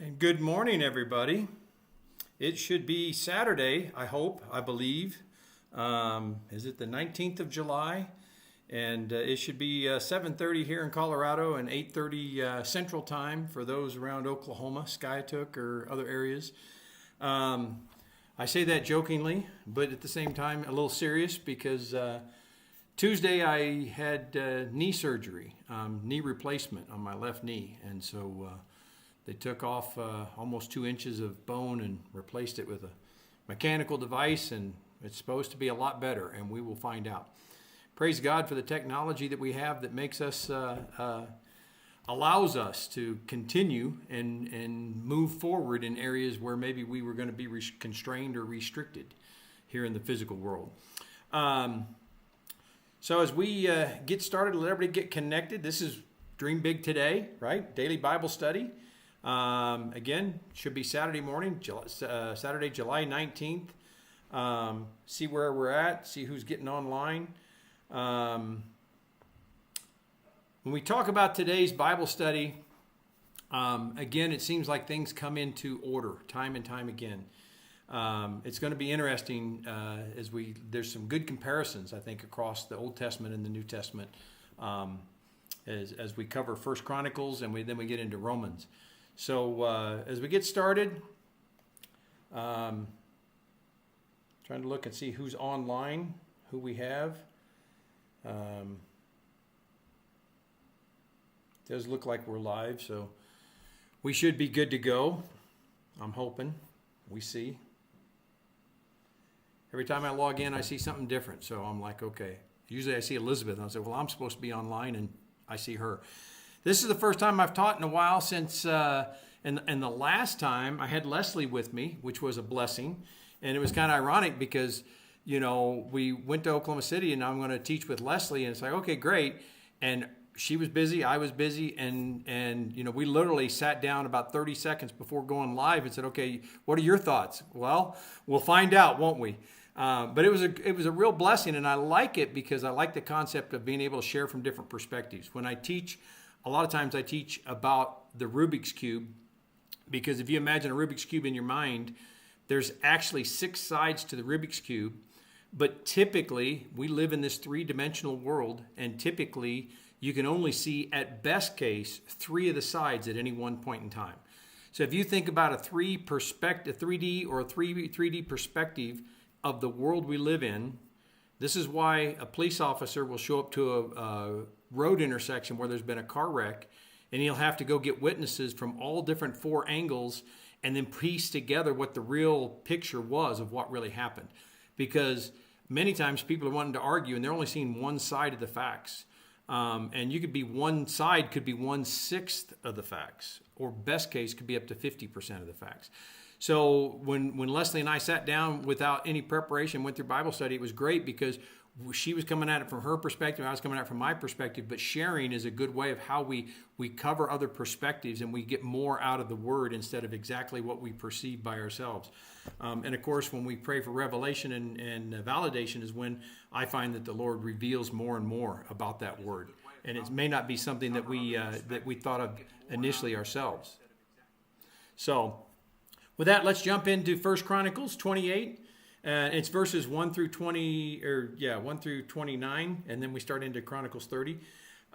And good morning, everybody. It should be Saturday, I hope, I believe. Is it the 19th of July? And it should be 7:30 here in Colorado and 8:30 Central Time for those around Oklahoma, Skiatook, or other areas. I say that jokingly, but at the same time a little serious because Tuesday I had knee surgery, knee replacement on my left knee. And so they took off almost 2 inches of bone and replaced it with a mechanical device, and it's supposed to be a lot better, and we will find out. Praise God for the technology that we have that makes us, allows us to continue and move forward in areas where maybe we were going to be constrained or restricted here in the physical world. So as we get started, let everybody get connected. This is Dream Big Today, right? Daily Bible study. Again, should be Saturday morning, Saturday, July 19th. See where we're at, see who's getting online. When we talk about today's Bible study, again, it seems like things come into order time and time again. It's going to be interesting as there's some good comparisons, I think, across the Old Testament and the New Testament as we cover First Chronicles and then we get into Romans. So as we get started, trying to look and see who's online, who we have. Does look like we're live, so we should be good to go. I'm hoping. We see. Every time I log in, I see something different, so I'm like, okay. Usually I see Elizabeth, and I say, well, I'm supposed to be online, and I see her. This is the first time I've taught in a while since, and the last time I had Leslie with me, which was a blessing. And it was kind of ironic because, you know, we went to Oklahoma City and I'm going to teach with Leslie. And it's like, okay, great. And she was busy, I was busy. And you know, we literally sat down about 30 seconds before going live and said, okay, what are your thoughts? Well, we'll find out, won't we? But it was a real blessing. And I like it because I like the concept of being able to share from different perspectives. When I teach, a lot of times I teach about the Rubik's Cube, because if you imagine a Rubik's Cube in your mind, there's actually 6 sides to the Rubik's Cube, but typically we live in this 3-dimensional world, and typically you can only see, at best case, 3 of the sides at any one point in time. So if you think about a 3D or a 3D perspective of the world we live in, this is why a police officer will show up to a road intersection where there's been a car wreck, and he'll have to go get witnesses from all different 4 angles and then piece together what the real picture was of what really happened. Because many times people are wanting to argue and they're only seeing one side of the facts. And you could be one side could be 1/6 of the facts, or best case could be up to 50% of the facts. So when Leslie and I sat down without any preparation, went through Bible study, it was great because she was coming at it from her perspective, I was coming at it from my perspective, but sharing is a good way of how we cover other perspectives and we get more out of the Word instead of exactly what we perceive by ourselves. And of course, when we pray for revelation and validation is when I find that the Lord reveals more and more about that Word. And it may not be something that we thought of initially ourselves. So with that, let's jump into 1 Chronicles 28. It's verses 1 through 29, and then we start into Chronicles 30.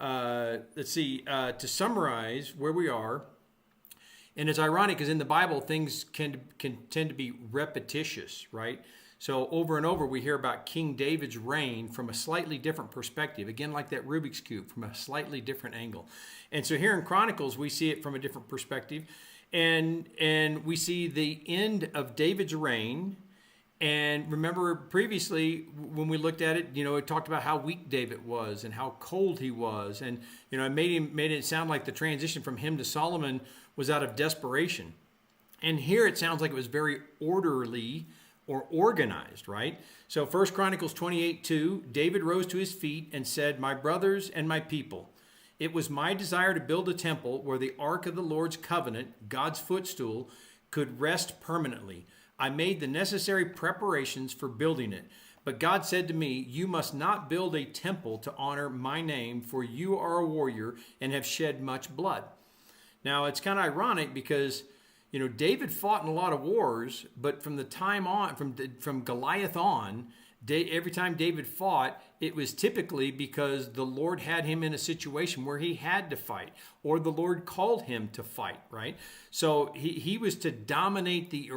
Let's see, to summarize where we are, and it's ironic because in the Bible, things can tend to be repetitious, right? So over and over, we hear about King David's reign from a slightly different perspective. Again, like that Rubik's Cube, from a slightly different angle. And so here in Chronicles, we see it from a different perspective. And we see the end of David's reign. And remember previously when we looked at it, you know, it talked about how weak David was and how cold he was. And, you know, it made it sound like the transition from him to Solomon was out of desperation. And here it sounds like it was very orderly or organized, right? So 1 Chronicles 28:2, David rose to his feet and said, "My brothers and my people, it was my desire to build a temple where the ark of the Lord's covenant, God's footstool, could rest permanently. I made the necessary preparations for building it. But God said to me, you must not build a temple to honor my name, for you are a warrior and have shed much blood." Now, it's kind of ironic because, David fought in a lot of wars, but from the time on, from Goliath on, every time David fought, it was typically because the Lord had him in a situation where he had to fight, or the Lord called him to fight, right? So he was to dominate the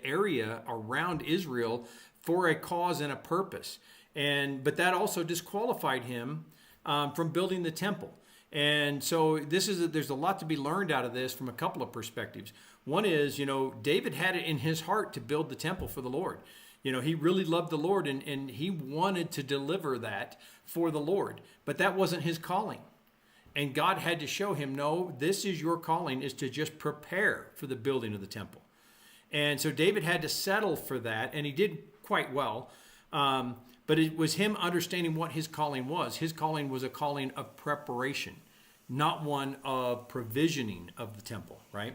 area around Israel for a cause and a purpose. But that also disqualified him from building the temple. And so there's a lot to be learned out of this from a couple of perspectives. One is, David had it in his heart to build the temple for the Lord. He really loved the Lord, and he wanted to deliver that for the Lord. But that wasn't his calling. And God had to show him, no, this is your calling, is to just prepare for the building of the temple. And so David had to settle for that, and he did quite well. But it was him understanding what his calling was. His calling was a calling of preparation, not one of provisioning of the temple, right?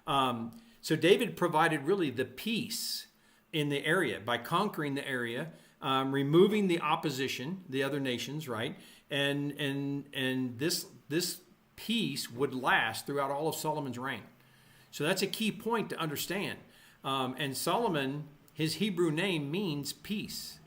So David provided really the peace in the area by conquering the area, removing the opposition, the other nations, right? And this peace would last throughout all of Solomon's reign. So that's a key point to understand. And Solomon, his Hebrew name means peace.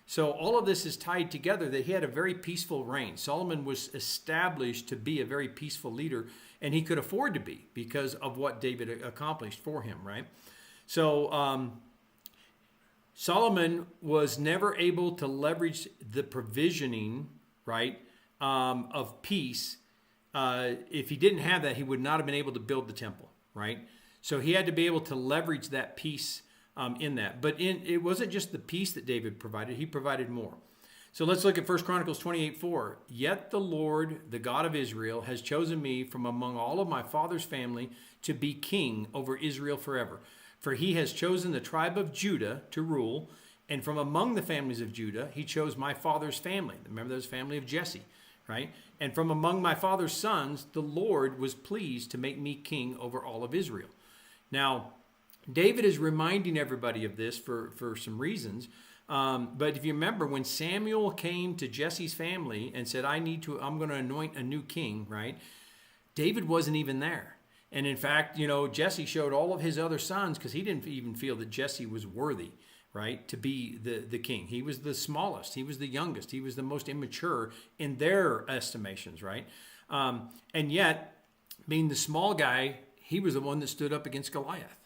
So all of this is tied together, that he had a very peaceful reign. Solomon was established to be a very peaceful leader, and he could afford to be because of what David accomplished for him, right? So Solomon was never able to leverage the provisioning, right, of peace. If he didn't have that, he would not have been able to build the temple, right? So he had to be able to leverage that peace in that. But it wasn't just the peace that David provided. He provided more. So let's look at 1 Chronicles 28:4. Yet the Lord, the God of Israel, has chosen me from among all of my father's family to be king over Israel forever. For he has chosen the tribe of Judah to rule, and from among the families of Judah, he chose my father's family. Remember, there's family of Jesse, right? And from among my father's sons, the Lord was pleased to make me king over all of Israel. Now, David is reminding everybody of this for some reasons. But if you remember, when Samuel came to Jesse's family and said, I'm going to anoint a new king, right? David wasn't even there. And in fact, Jesse showed all of his other sons, because he didn't even feel that Jesse was worthy, right, to be the king. He was the smallest. He was the youngest. He was the most immature in their estimations, right? And yet, being the small guy, he was the one that stood up against Goliath.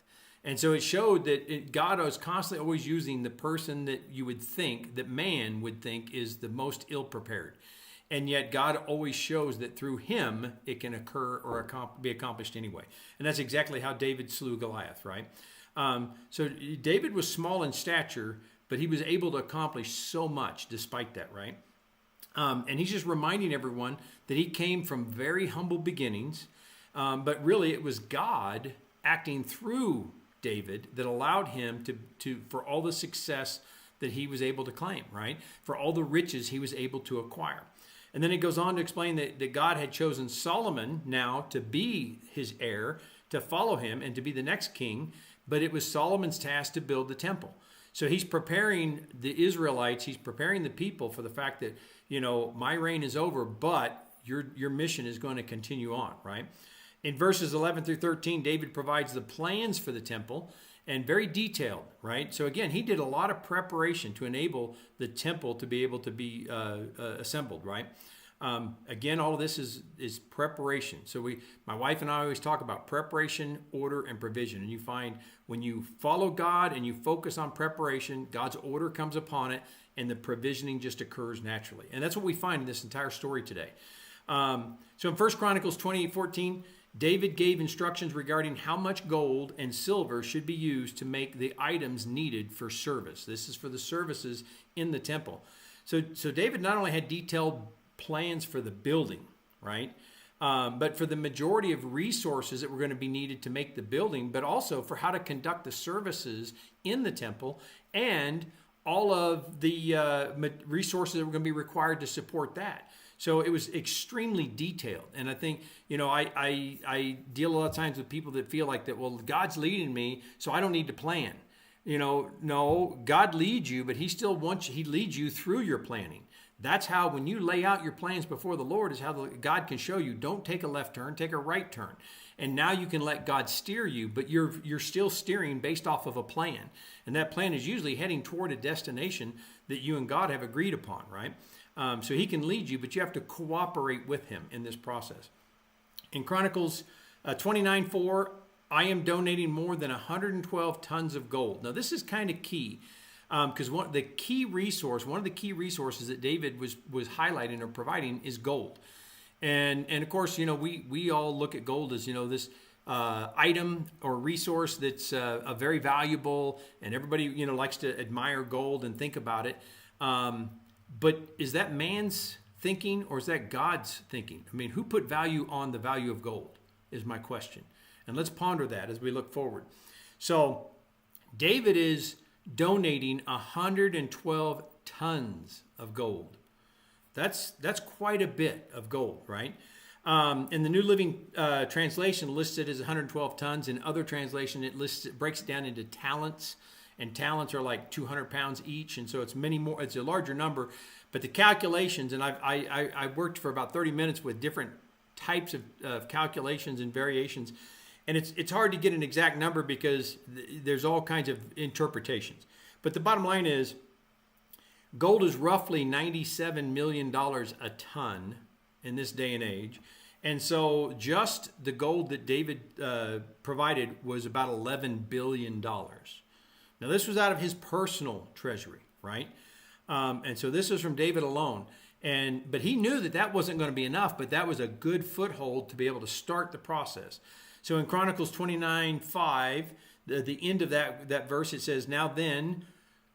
And so it showed that God was constantly always using the person that you would think, that man would think is the most ill-prepared. And yet God always shows that through him, it can occur or be accomplished anyway. And that's exactly how David slew Goliath, right? So David was small in stature, but he was able to accomplish so much despite that, right? And he's just reminding everyone that he came from very humble beginnings, but really it was God acting through David that allowed him for all the success that he was able to claim, right? For all the riches he was able to acquire. And then it goes on to explain that God had chosen Solomon now to be his heir, to follow him and to be the next king, but it was Solomon's task to build the temple. So he's preparing the Israelites, he's preparing the people for the fact that, my reign is over, but your mission is going to continue on, right? In verses 11 through 13, David provides the plans for the temple, and very detailed, right? So again, he did a lot of preparation to enable the temple to be able to be assembled, right? Again, all of this is preparation. So my wife and I always talk about preparation, order, and provision. And you find when you follow God and you focus on preparation, God's order comes upon it, and the provisioning just occurs naturally. And that's what we find in this entire story today. So in 1 Chronicles 28:14, David gave instructions regarding how much gold and silver should be used to make the items needed for service. This is for the services in the temple. So David not only had detailed plans for the building, right? But for the majority of resources that were going to be needed to make the building, but also for how to conduct the services in the temple and all of the resources that were going to be required to support that. So it was extremely detailed. And I think, I deal a lot of times with people that feel like that, well, God's leading me, so I don't need to plan. No, God leads you, but he leads you through your planning. That's how, when you lay out your plans before the Lord, is how God can show you, don't take a left turn, take a right turn. And now you can let God steer you, but you're still steering based off of a plan. And that plan is usually heading toward a destination that you and God have agreed upon, right? So he can lead you, but you have to cooperate with him in this process. In Chronicles 29:4, I am donating more than 112 tons of gold. Now, this is kind of key, because one of the key resources that David was highlighting or providing is gold. And of course, we all look at gold as, this item or resource that's very valuable, and everybody, likes to admire gold and think about it. But is that man's thinking, or is that God's thinking? I mean, who put value on the value of gold is my question. And let's ponder that as we look forward. So David is donating 112 tons of gold. That's quite a bit of gold, right? In the New Living Translation, listed as 112 tons. In other translation, it breaks it down into talents, and talents are like 200 pounds each, and so it's many more. It's a larger number, but the calculations, and I worked for about 30 minutes with different types of calculations and variations, and it's hard to get an exact number because there's all kinds of interpretations. But the bottom line is, gold is roughly $97 million a ton in this day and age. And so just the gold that David provided was about $11 billion. Now, this was out of his personal treasury, right? And so this was from David alone. But he knew that wasn't going to be enough, but that was a good foothold to be able to start the process. So in Chronicles 29:5, the end of that verse, it says, "Now then,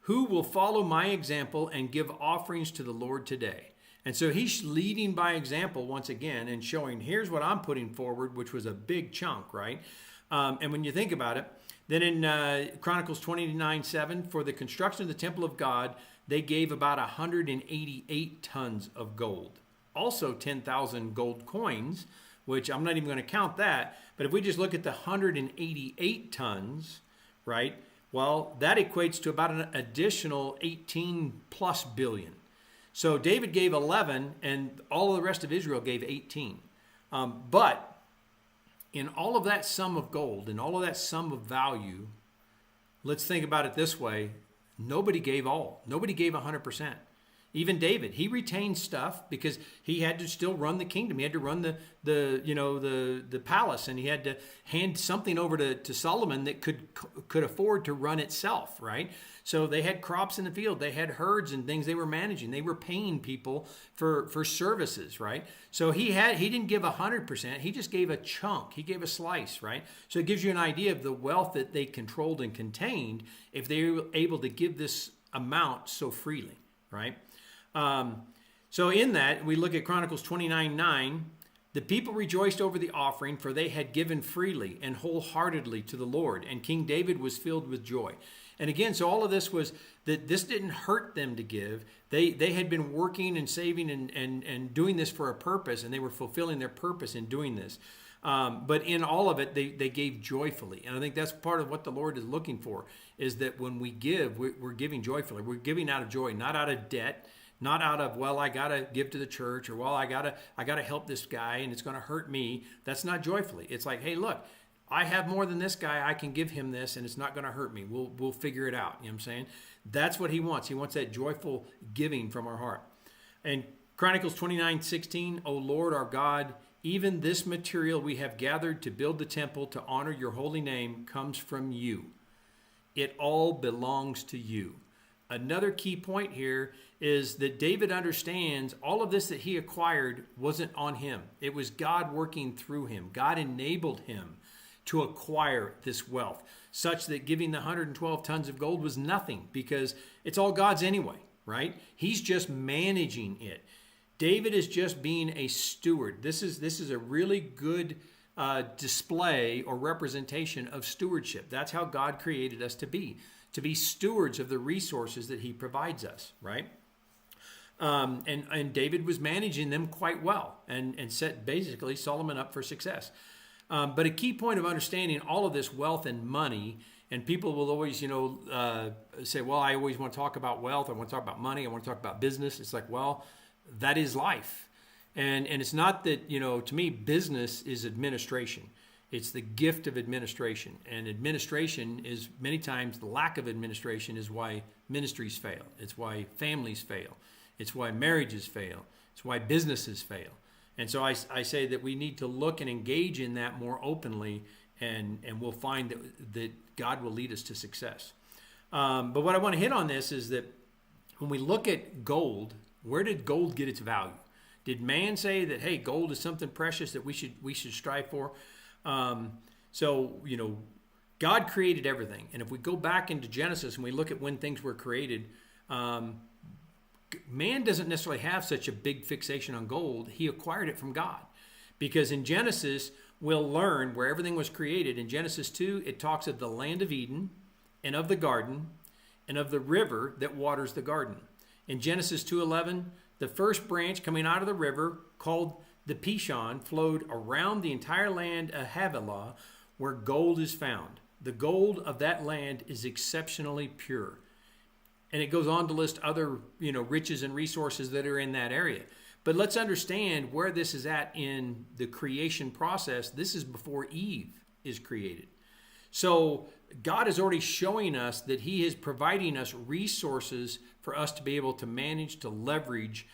who will follow my example and give offerings to the Lord today?" And so he's leading by example once again and showing, here's what I'm putting forward, which was a big chunk, right? And when you think about it, then in Chronicles 29:7, for the construction of the temple of God, they gave about 188 tons of gold. Also 10,000 gold coins, which I'm not even going to count that. But if we just look at the 188 tons, right? Well, that equates to about an additional 18 plus billion. So David gave 11, and all of the rest of Israel gave 18. But in all of that sum of gold and all of that sum of value, let's think about it this way. Nobody gave all. Nobody gave 100%. Even David, he retained stuff because he had to still run the kingdom. He had to run the palace, and he had to hand something over to Solomon that could afford to run itself, right? So they had crops in the field, they had herds and things they were managing. They were paying people for services, right? So he didn't give 100%. He just gave a chunk. He gave a slice, right? So it gives you an idea of the wealth that they controlled and contained if they were able to give this amount so freely, right? So in that, we look at Chronicles 29:9. The people rejoiced over the offering, for they had given freely and wholeheartedly to the Lord, and King David was filled with joy. And again, so all of this was that this didn't hurt them to give. They had been working and saving and doing this for a purpose, and they were fulfilling their purpose in doing this. But in all of it, they gave joyfully. And I think that's part of what the Lord is looking for, is that when we give, we're giving joyfully. We're giving out of joy, not out of debt. Not out of, well, I got to give to the church, or, well, I got to help this guy and it's going to hurt me. That's not joyfully. It's like, hey, look, I have more than this guy. I can give him this and it's not going to hurt me. We'll figure it out. You know what I'm saying? That's what he wants. He wants that joyful giving from our heart. And Chronicles 29:16, O Lord our God, even this material we have gathered to build the temple to honor your holy name comes from you. It all belongs to you. Another key point here is that David understands all of this that he acquired wasn't on him. It was God working through him. God enabled him to acquire this wealth, such that giving the 112 tons of gold was nothing, because it's all God's anyway, right? He's just managing it. David is just being a steward. This is a really good display or representation of stewardship. That's how God created us to be stewards of the resources that he provides us, right? And David was managing them quite well and set basically Solomon up for success. But a key point of understanding all of this wealth and money, and people will always, say, well, I always want to talk about wealth. I want to talk about money. I want to talk about business. It's like, well, that is life. And it's not that, to me, business is administration. It's the gift of administration. And administration is many times the lack of administration is why ministries fail. It's why families fail. It's why marriages fail. It's why businesses fail. And so I say that we need to look and engage in that more openly, and we'll find that God will lead us to success. But what I want to hit on this is that when we look at gold, where did gold get its value? Did man say that, hey, gold is something precious that we should strive for? God created everything. And if we go back into Genesis and we look at when things were created, man doesn't necessarily have such a big fixation on gold. He acquired it from God. Because in Genesis, we'll learn where everything was created. In Genesis 2, it talks of the land of Eden and of the garden and of the river that waters the garden. In Genesis 2:11, the first branch coming out of the river, called the Pishon, flowed around the entire land of Havilah, where gold is found. The gold of that land is exceptionally pure. And it goes on to list other, riches and resources that are in that area. But let's understand where this is at in the creation process. This is before Eve is created. So God is already showing us that he is providing us resources for us to be able to manage, to leverage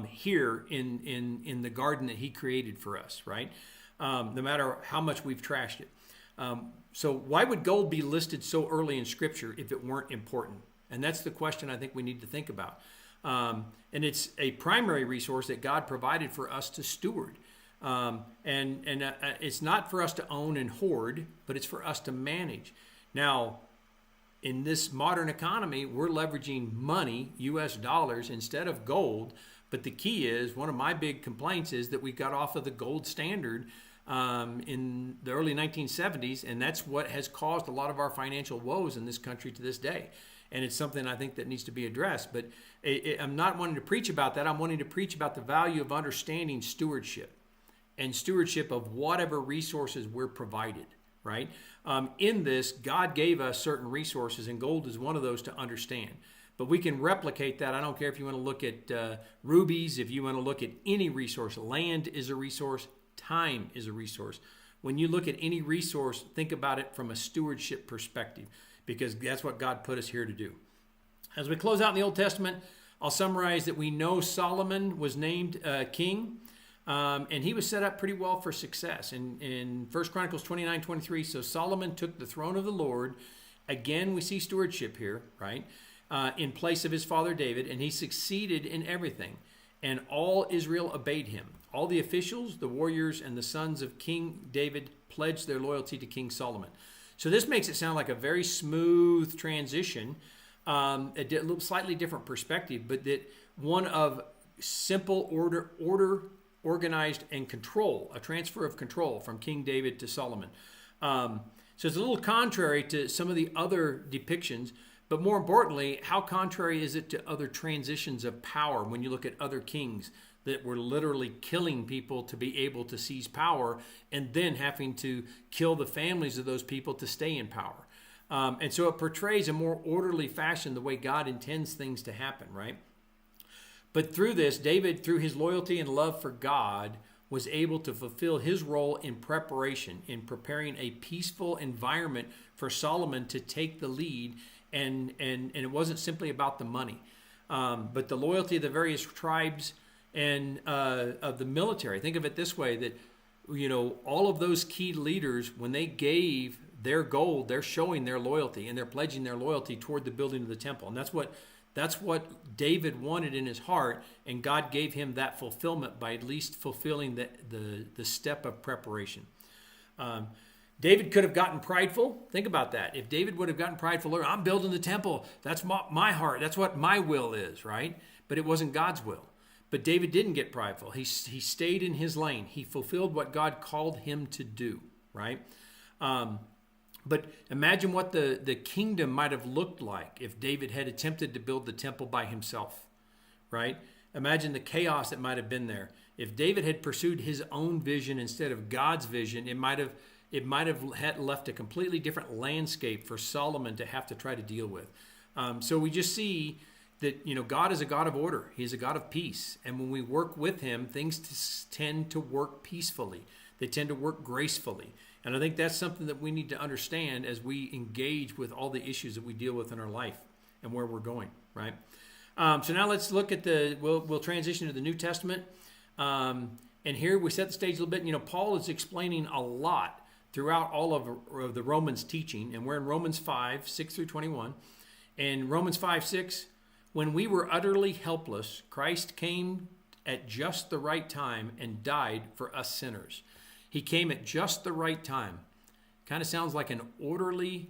here in the garden that he created for us, right? No matter how much we've trashed it. So why would gold be listed so early in Scripture if it weren't important? And that's the question I think we need to think about. And it's a primary resource that God provided for us to steward. It's not for us to own and hoard, but it's for us to manage. Now, in this modern economy, we're leveraging money, US dollars, instead of gold. But the key is, one of my big complaints is that we got off of the gold standard in the early 1970s, and that's what has caused a lot of our financial woes in this country to this day. And it's something I think that needs to be addressed. But I'm not wanting to preach about that. I'm wanting to preach about the value of understanding stewardship and stewardship of whatever resources we're provided, right? In this, God gave us certain resources, and gold is one of those to understand. But we can replicate that. I don't care if you want to look at rubies, if you want to look at any resource. Land is a resource. Time is a resource. When you look at any resource, think about it from a stewardship perspective, because that's what God put us here to do. As we close out in the Old Testament, I'll summarize that we know Solomon was named king, and he was set up pretty well for success. In 1 Chronicles 29:23, so Solomon took the throne of the Lord. Again, we see stewardship here, right? In place of his father David, and he succeeded in everything. And all Israel obeyed him. All the officials, the warriors, and the sons of King David pledged their loyalty to King Solomon. So this makes it sound like a very smooth transition, a little slightly different perspective, but that one of simple order, organized, and control, a transfer of control from King David to Solomon. So it's a little contrary to some of the other depictions, but more importantly, how contrary is it to other transitions of power when you look at other kings that were literally killing people to be able to seize power and then having to kill the families of those people to stay in power. And so it portrays a more orderly fashion the way God intends things to happen, right? But through this, David, through his loyalty and love for God, was able to fulfill his role in preparation, in preparing a peaceful environment for Solomon to take the lead. And it wasn't simply about the money, but the loyalty of the various tribes and of the military. Think of it this way, that all of those key leaders, when they gave their gold, they're showing their loyalty and they're pledging their loyalty toward the building of the temple. And that's what David wanted in his heart, and God gave him that fulfillment by at least fulfilling the step of preparation. David could have gotten prideful. Think about that. If David would have gotten prideful, I'm building the temple. That's my heart. That's what my will is, right? But it wasn't God's will. But David didn't get prideful. He stayed in his lane. He fulfilled what God called him to do, right? But imagine what the kingdom might have looked like if David had attempted to build the temple by himself, right? Imagine the chaos that might have been there. If David had pursued his own vision instead of God's vision, it might have left a completely different landscape for Solomon to have to try to deal with. So we just see that, God is a God of order. He's a God of peace. And when we work with him, things tend to work peacefully. They tend to work gracefully. And I think that's something that we need to understand as we engage with all the issues that we deal with in our life and where we're going, right? So now let's look at we'll transition to the New Testament. And here we set the stage a little bit. Paul is explaining a lot throughout all of the Romans teaching. And we're in Romans 5, 6 through 21. And Romans 5, 6, when we were utterly helpless, Christ came at just the right time and died for us sinners. He came at just the right time. Kind of sounds like an orderly,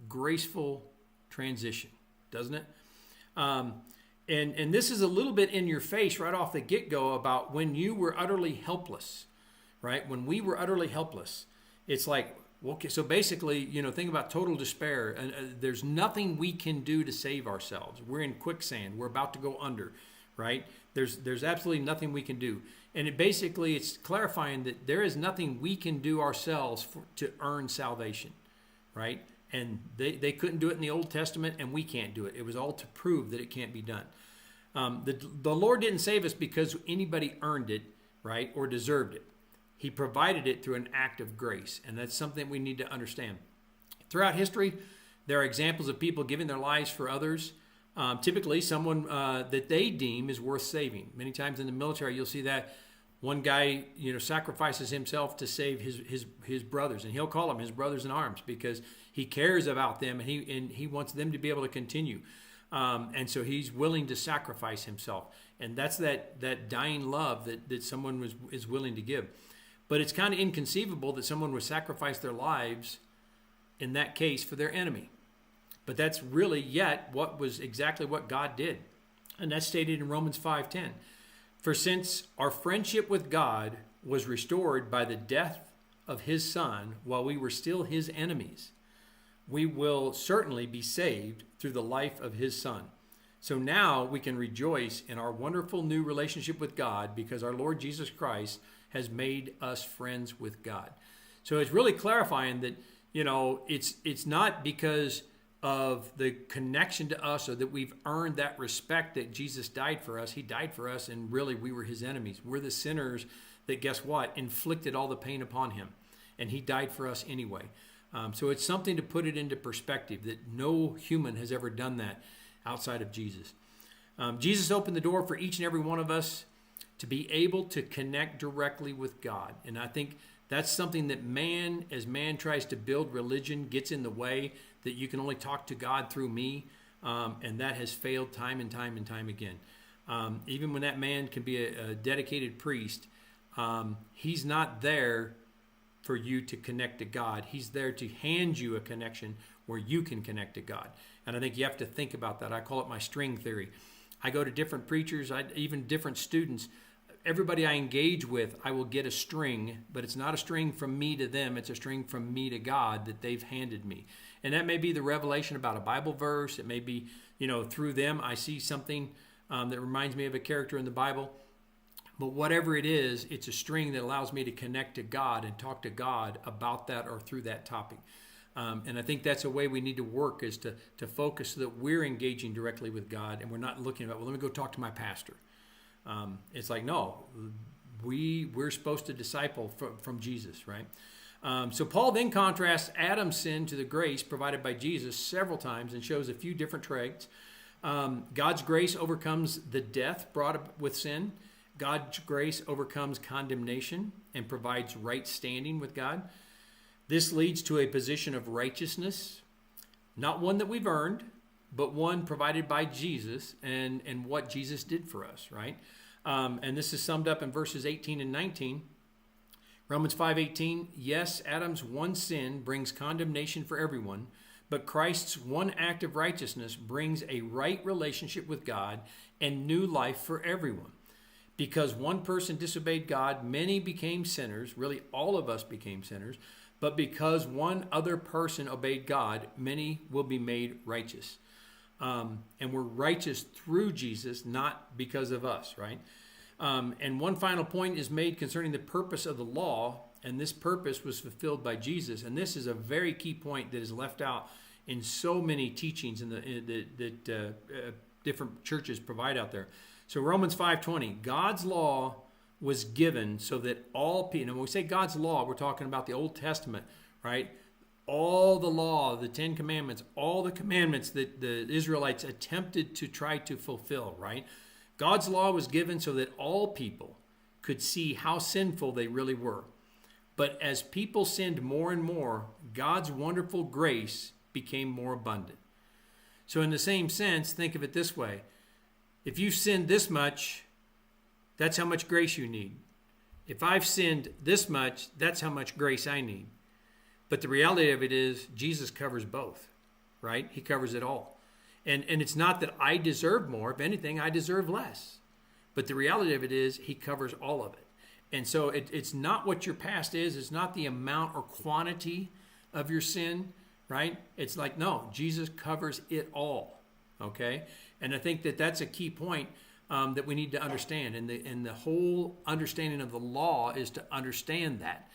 graceful transition, doesn't it? And this is a little bit in your face right off the get-go about when you were utterly helpless, right? When we were utterly helpless, it's like, okay, so basically, think about total despair. And there's nothing we can do to save ourselves. We're in quicksand. We're about to go under, right? There's absolutely nothing we can do. And it's clarifying that there is nothing we can do ourselves to earn salvation, right? And they couldn't do it in the Old Testament, and we can't do it. It was all to prove that it can't be done. The Lord didn't save us because anybody earned it, right, or deserved it. He provided it through an act of grace, and that's something we need to understand. Throughout history, there are examples of people giving their lives for others, typically someone that they deem is worth saving. Many times in the military, you'll see that one guy, sacrifices himself to save his brothers, and he'll call them his brothers in arms because he cares about them and he wants them to be able to continue. And so he's willing to sacrifice himself, and that's that dying love that someone is willing to give. But it's kind of inconceivable that someone would sacrifice their lives in that case for their enemy. But that's really exactly what God did. And that's stated in Romans 5:10. For since our friendship with God was restored by the death of his Son while we were still his enemies, we will certainly be saved through the life of his Son. So now we can rejoice in our wonderful new relationship with God because our Lord Jesus Christ has made us friends with God. So it's really clarifying that, it's not because of the connection to us or that we've earned that respect that Jesus died for us. He died for us, and really we were his enemies. We're the sinners that, guess what, inflicted all the pain upon him. And he died for us anyway. So it's something to put it into perspective that no human has ever done that outside of Jesus. Jesus opened the door for each and every one of us to be able to connect directly with God. And I think that's something that as man tries to build religion, gets in the way, that you can only talk to God through me. And that has failed time and time and time again. Even when that man can be a dedicated priest, he's not there for you to connect to God. He's there to hand you a connection where you can connect to God. And I think you have to think about that. I call it my string theory. I go to different preachers, even different students. Everybody I engage with, I will get a string, but it's not a string from me to them. It's a string from me to God that they've handed me. And that may be the revelation about a Bible verse. It may be, through them I see something that reminds me of a character in the Bible. But whatever it is, it's a string that allows me to connect to God and talk to God about that or through that topic. And I think that's a way we need to work, is to focus so that we're engaging directly with God and we're not looking at, let me go talk to my pastor. It's like, no, we're supposed to disciple from Jesus, right? So Paul then contrasts Adam's sin to the grace provided by Jesus several times and shows a few different traits. God's grace overcomes the death brought up with sin. God's grace overcomes condemnation and provides right standing with God. This leads to a position of righteousness, not one that we've earned, but one provided by Jesus and what Jesus did for us, right? And this is summed up in verses 18 and 19. Romans 5:18, yes, Adam's one sin brings condemnation for everyone, but Christ's one act of righteousness brings a right relationship with God and new life for everyone. Because one person disobeyed God, many became sinners. Really, all of us became sinners. But because one other person obeyed God, many will be made righteous. And we're righteous through Jesus, not because of us, right? And one final point is made concerning the purpose of the law, and this purpose was fulfilled by Jesus. And this is a very key point that is left out in so many teachings that different churches provide out there. So Romans 5:20, God's law was given so that all people, and when we say God's law, we're talking about the Old Testament, right? All the law, the 10 commandments, all the commandments that the Israelites attempted to try to fulfill, right? God's law was given so that all people could see how sinful they really were. But as people sinned more and more, God's wonderful grace became more abundant. So in the same sense, think of it this way. If you've sinned this much, that's how much grace you need. If I've sinned this much, that's how much grace I need. But the reality of it is Jesus covers both, right? He covers it all. And it's not that I deserve more. If anything, I deserve less. But the reality of it is he covers all of it. And so it's not what your past is. It's not the amount or quantity of your sin, right? It's like, no, Jesus covers it all, okay? And I think that that's a key point that we need to understand. And the whole understanding of the law is to understand that,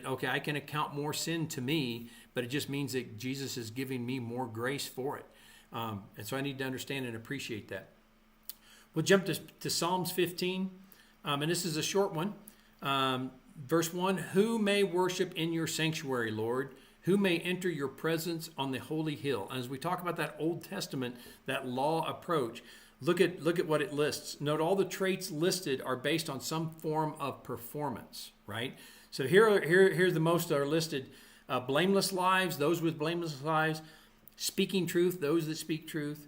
okay, I can account more sin to me, but it just means that Jesus is giving me more grace for it. And so I need to understand and appreciate that. We'll jump to Psalms 15, and this is a short one. Verse 1, who may worship in your sanctuary, Lord? Who may enter your presence on the holy hill? And as we talk about that Old Testament, that law approach, look at what it lists. Note all the traits listed are based on some form of performance, right? So here's the most are listed. Blameless lives, those with blameless lives. Speaking truth, those that speak truth.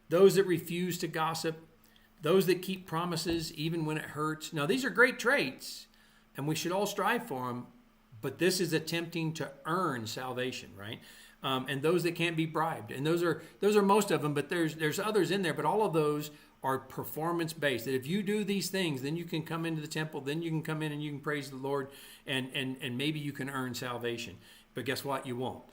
Those that refuse to gossip. Those that keep promises even when it hurts. Now, these are great traits, and we should all strive for them, but this is attempting to earn salvation, right? And those that can't be bribed. And those are most of them, but there's others in there, but all of those are performance-based. That if you do these things, then you can come into the temple, then you can come in and you can praise the Lord, and maybe you can earn salvation. But guess what? You won't.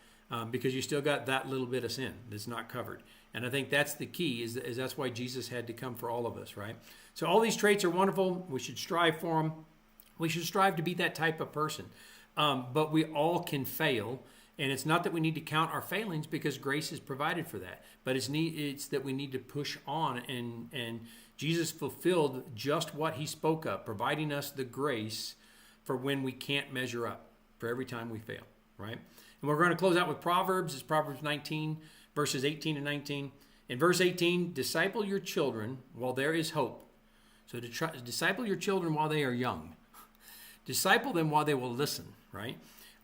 Because you still got that little bit of sin that's not covered. And I think that's the key, is that's why Jesus had to come for all of us, right? So all these traits are wonderful. We should strive for them. We should strive to be that type of person. But we all can fail. And it's not that we need to count our failings, because grace is provided for that. But it's that we need to push on. And Jesus fulfilled just what he spoke of, providing us the grace for when we can't measure up, for every time we fail, right? And we're going to close out with Proverbs. It's Proverbs 19, verses 18 and 19. In verse 18, disciple your children while there is hope. So disciple your children while they are young. Disciple them while they will listen, right?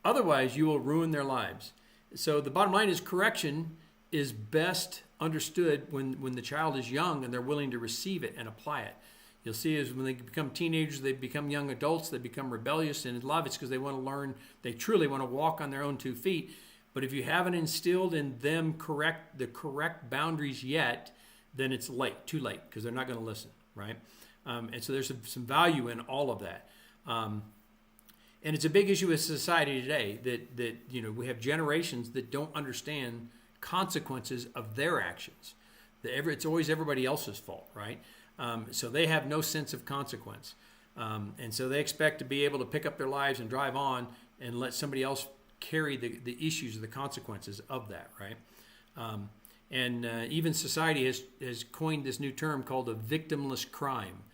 Otherwise, you will ruin their lives. So the bottom line is correction is best understood when the child is young and they're willing to receive it and apply it. You'll see is when they become teenagers, they become young adults, they become rebellious, and a lot of it's because they want to learn, they truly want to walk on their own 2 feet. But if you haven't instilled in them the correct boundaries yet, then it's too late, because they're not going to listen, right? And so there's some value in all of that. And it's a big issue with society today that we have generations that don't understand consequences of their actions. It's always everybody else's fault, right? So they have no sense of consequence. And so they expect to be able to pick up their lives and drive on and let somebody else carry the issues or the consequences of that, right? And even society has coined this new term called a victimless crime.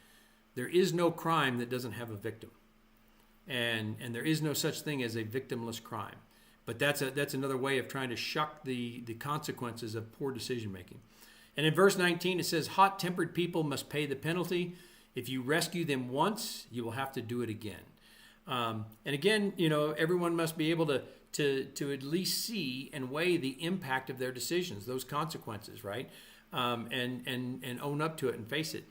There is no crime that doesn't have a victim. And there is no such thing as a victimless crime. But that's another way of trying to shuck the consequences of poor decision making. And in verse 19, it says, hot-tempered people must pay the penalty. If you rescue them once, you will have to do it again. And again, everyone must be able to at least see and weigh the impact of their decisions, those consequences, right? And own up to it and face it.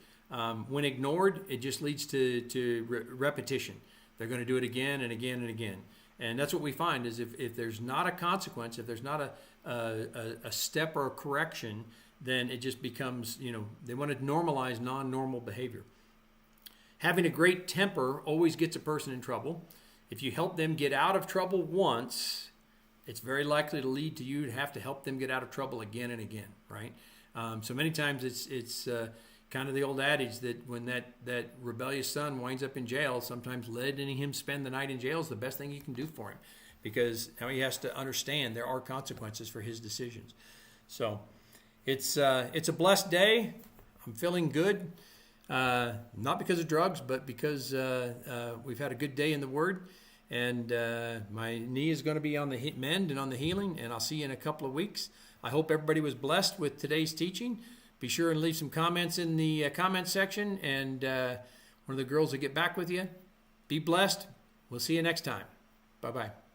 When ignored, it just leads to repetition. They're going to do it again and again and again. And that's what we find is if there's not a consequence, if there's not a step or a correction, then it just becomes, they want to normalize non-normal behavior. Having a great temper always gets a person in trouble. If you help them get out of trouble once, it's very likely to lead to you to have to help them get out of trouble again and again, right? So many times it's kind of the old adage that when that rebellious son winds up in jail, sometimes letting him spend the night in jail is the best thing you can do for him, because now he has to understand there are consequences for his decisions. So it's a blessed day. I'm feeling good, not because of drugs, but because we've had a good day in the Word. And my knee is going to be on the mend and on the healing, and I'll see you in a couple of weeks. I hope everybody was blessed with today's teaching. Be sure and leave some comments in the comment section, and one of the girls will get back with you. Be blessed. We'll see you next time. Bye-bye.